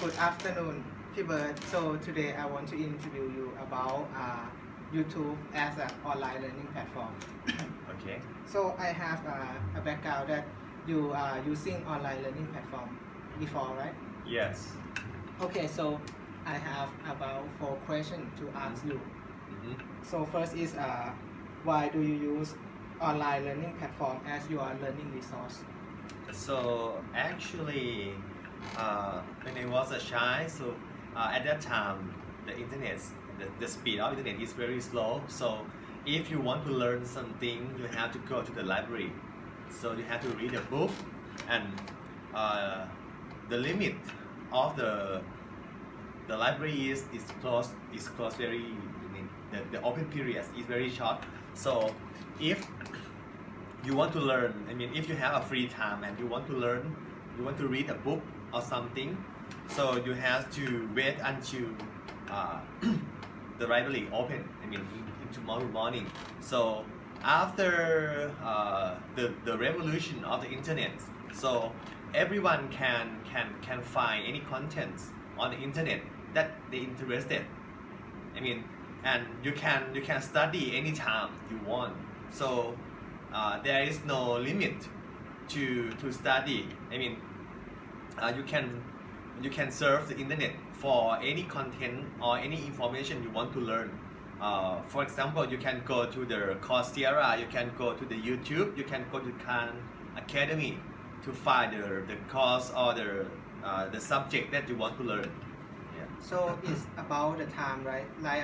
Good afternoon, Pibert. So today I want to interview you about YouTube as an online learning platform. Okay. So I have a background that you are using online learning platform before, right? Yes. Okay, so I have about 4 questions to ask you. Mhm. So first is why do you use online learning platform as your learning resource? So actually, when I was a child, so at that time, the internet, the speed of internet is very slow. So if you want to learn something, you have to go to the library. So you have to read a book, and the limit of the library is closed very. I mean, the open period is very short. So if you want to learn, I mean, if you have a free time and you want to learn, you want to read a book or something, so you have to wait until uh, the library open, I mean, in tomorrow morning. So after the revolution of the internet, so everyone can find any content on the internet that they interested. I mean, and you can study anytime you want. So there is no limit to study. I mean, you can surf the internet for any content or any information you want to learn. For example, you can go to the Coursera, you can go to the YouTube, you can go to Khan Academy to find the course or the subject that you want to learn. Yeah. So it's about the time, right? Like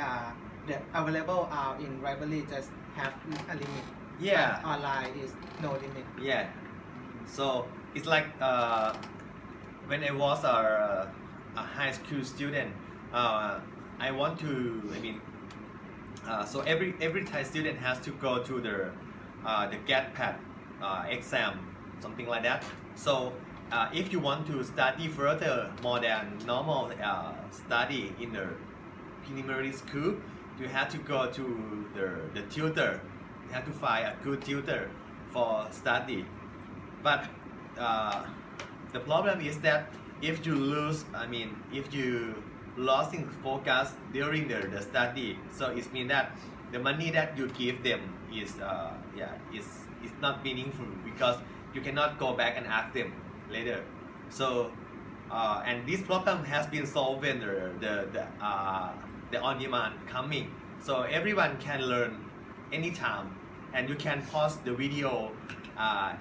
the available in library just have a limit. Yeah. But online is no limit. Yeah. So it's like when I was a high school student, I want to. I mean, so every Thai student has to go to the GAT-PAT exam, something like that. So if you want to study further more than normal study in the primary school, you have to go to the tutor. You have to find a good tutor for study. But the problem is that if you lose, I mean, if you losing focus during the study, so it means that the money that you give them is is not meaningful because you cannot go back and ask them later. So and this problem has been solved when the on demand coming. So everyone can learn anytime, and you can pause the video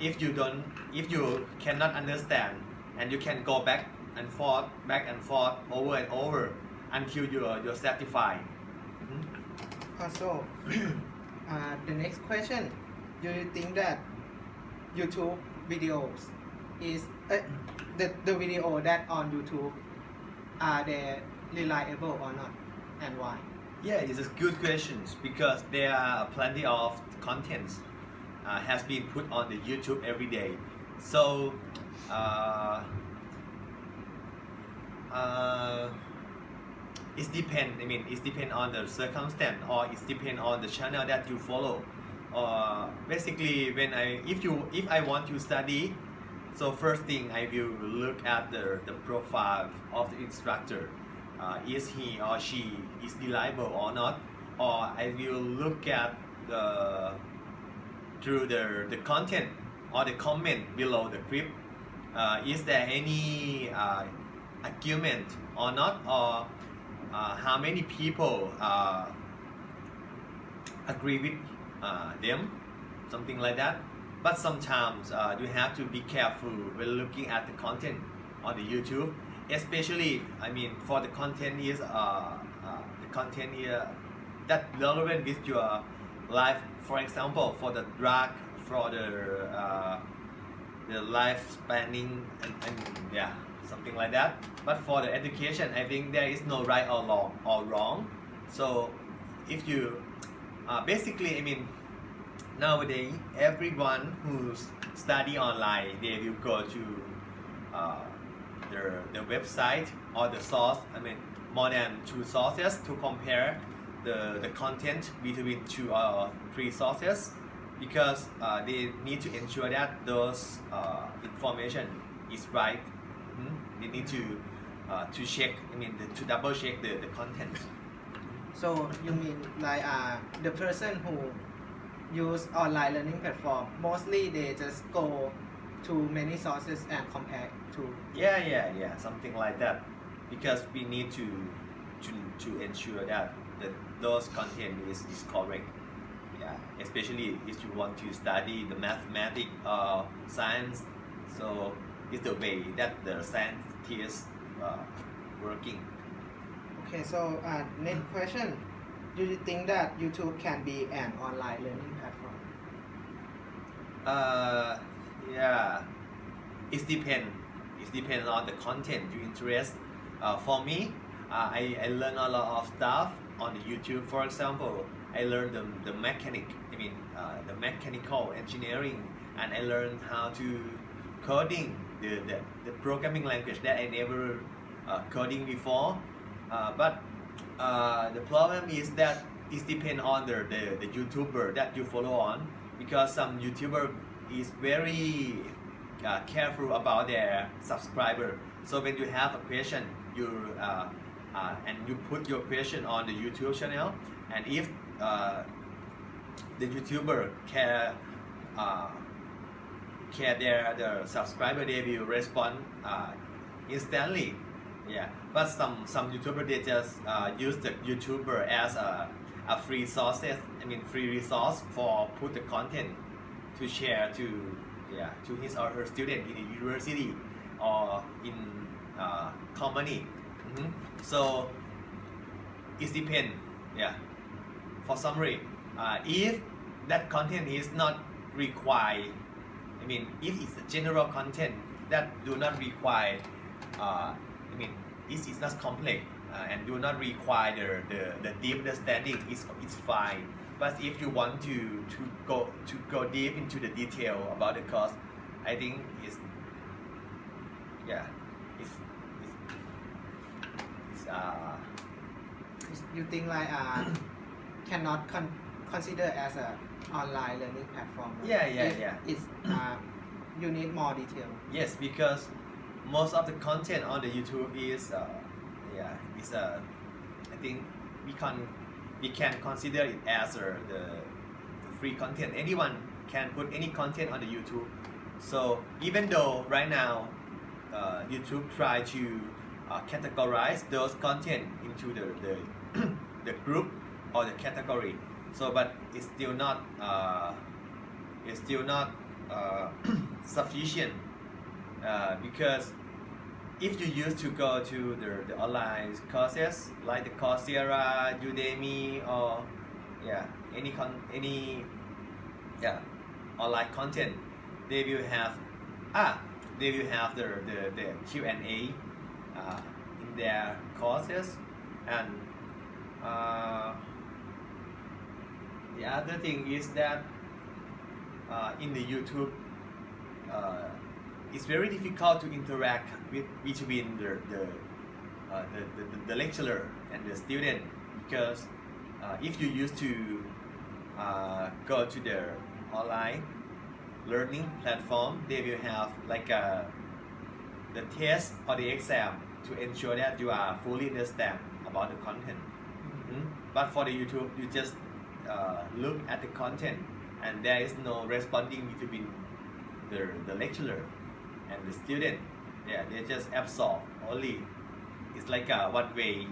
if you cannot understand, and you can go back and forth over and over until you're satisfied. Mhm. Also, the next question: do you think that YouTube videos is the video that on YouTube are they reliable or not, and why? Yeah, it's a good question because there are plenty of contents has been put on the YouTube every day. So it depends. I mean, it depends on the circumstance, or it depends on the channel that you follow. Basically, if I want to study, so first thing I will look at the profile of the instructor. Is he or she is reliable or not? Or I will look at through the content or the comment below the clip. Is there any argument or not? Or how many people agree with them? Something like that. But sometimes you have to be careful when looking at the content on the YouTube, especially I mean for the content is the content here that relevant with your life. For example, for the drug, for the life spanning and yeah, something like that. But for the education, I think there is no right or wrong. So if you basically, I mean, nowadays everyone who study online, they will go to the website or the source. I mean, more than 2 sources to compare the content between 2 or 3 sources, because they need to ensure that those information is right. They need to to check. I mean, to double check the content. So you mean like the person who use online learning platform mostly they just go to many sources and compare to. Yeah, something like that. Because we need to ensure that those content is correct. Yeah, especially if you want to study the mathematics or science, so it's the way that the science is working. Okay, so next question. Do you think that YouTube can be an online learning platform? Yeah, it depends. It depends on the content you interest. For me, I learn a lot of stuff on the YouTube. For example, I learned the mechanic. I mean, the mechanical engineering, and I learned how to coding the programming language that I never coding before. But the problem is that it depends on the YouTuber that you follow on, because some YouTuber is very careful about their subscriber. So when you have a question, you and you put your question on the YouTube channel, and if the YouTuber care their subscriber, they will respond instantly. Yeah, but some YouTuber they just use the YouTuber as a free sources. I mean free resource for put the content to share to his or her student in the university or in company. So it depends. Yeah. For summary, if that content is not required, I mean if it's a general content that do not require I mean, it's not complex and do not require the deep understanding. It's fine. But if you want to go deep into the detail about the course, I think it's You think like cannot consider as a online learning platform? Yeah. It's you need more detail. Yes, because most of the content on the YouTube is I think we can consider it as the free content. Anyone can put any content on the YouTube. So even though right now YouTube try to categorize those content into the group or the category. So but it's still not sufficient. Because if you used to go to the online courses like the Coursera, Udemy, or any online content, they will have the Q&A in their courses, and the other thing is that in the YouTube. It's very difficult to interact between the lecturer and the student, because if you used to go to their online learning platform, they will have like the test or the exam to ensure that you are fully understand about the content. But for the YouTube, you just look at the content and there is no responding between the lecturer and the student. They just absorb only. It's like a one way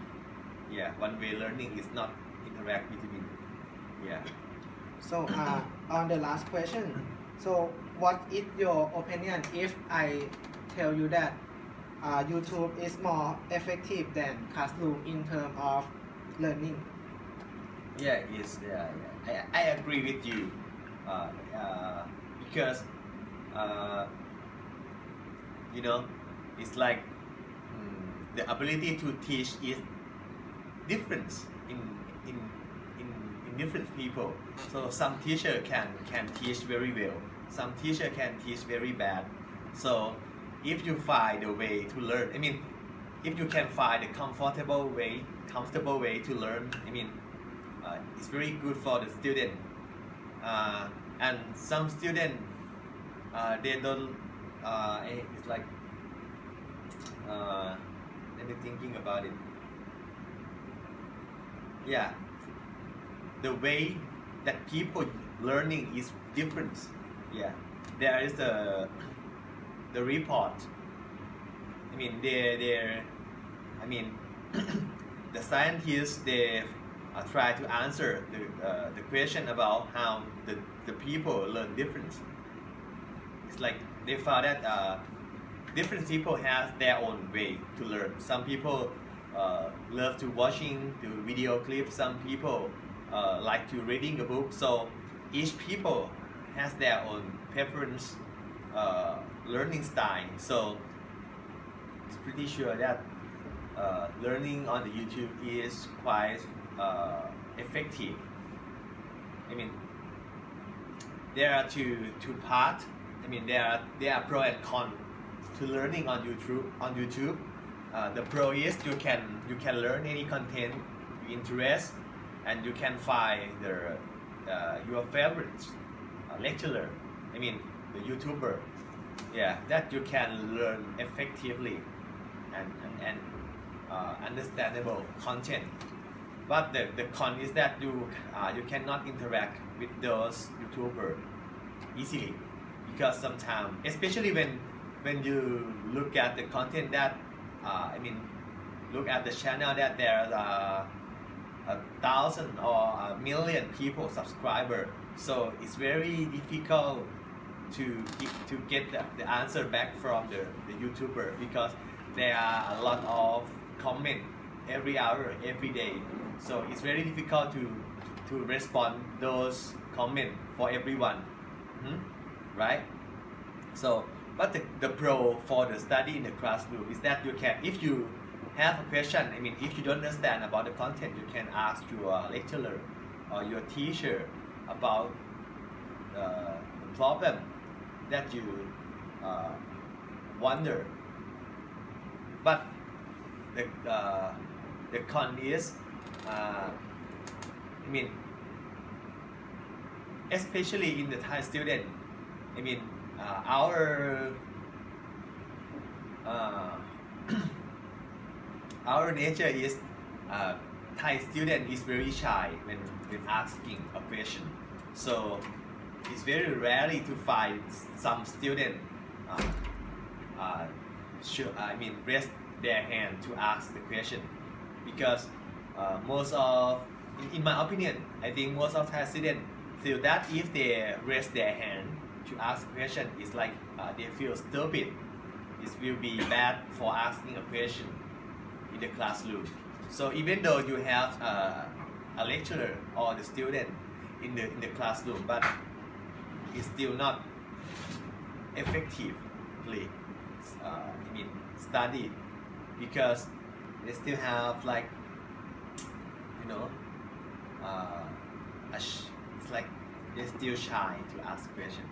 learning. Is not interact between. So on the last question, so what is your opinion if I tell you that YouTube is more effective than classroom in terms of learning? I agree with you because it's like the ability to teach is different in different people. So some teacher can teach very well, some teacher can teach very bad. So if you find a way to learn, I mean if you can find a comfortable way to learn, I mean it's very good for the student. And some student they don't it's like let when you're thinking about it. Yeah, the way that people learning is different. Yeah, there is the report. I mean, I mean, the scientists they try to answer the question about how the people learn different. It's like they found that different people have their own way to learn. Some people love to watching the video clips. Some people like to reading a book. So each people has their own preference learning style. So it's pretty sure that learning on the YouTube is quite effective. I mean, there are two parts. I mean, there are pro and con to learning on YouTube. The pro is you can learn any content you interest, and you can find your favorite lecturer. I mean, the YouTuber. Yeah, that you can learn effectively and understandable content. But the con is that you cannot interact with those YouTubers easily, because sometimes, especially when you look at the content that I mean, look at the channel that there are 1,000 or 1,000,000 people subscriber, so it's very difficult to get the answer back from the YouTuber, because there are a lot of comment every hour, every day. So it's very difficult to respond those comment for everyone, right? So, but the pro for the study in the classroom is that you can, if you have a question, I mean, if you don't understand about the content, you can ask your lecturer or your teacher about the problem that you wonder. But the con is, I mean, especially in the Thai student, I mean, our our nature is Thai student is very shy when asking a question. So it's very rarely to find some student raise their hand to ask the question, because most of, in my opinion, I think most of Thai students feel that if they raise their hand to ask a question, it's like they feel stupid. It will be bad for asking a question in the classroom. So even though you have a lecturer or the student in the classroom, but it's still not effectively studied, because they still have, like, you know, it's like they're still shy to ask questions.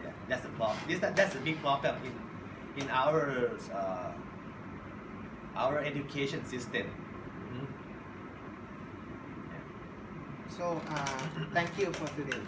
Yeah, that's the problem. That's a big problem in our education system. So thank you for today.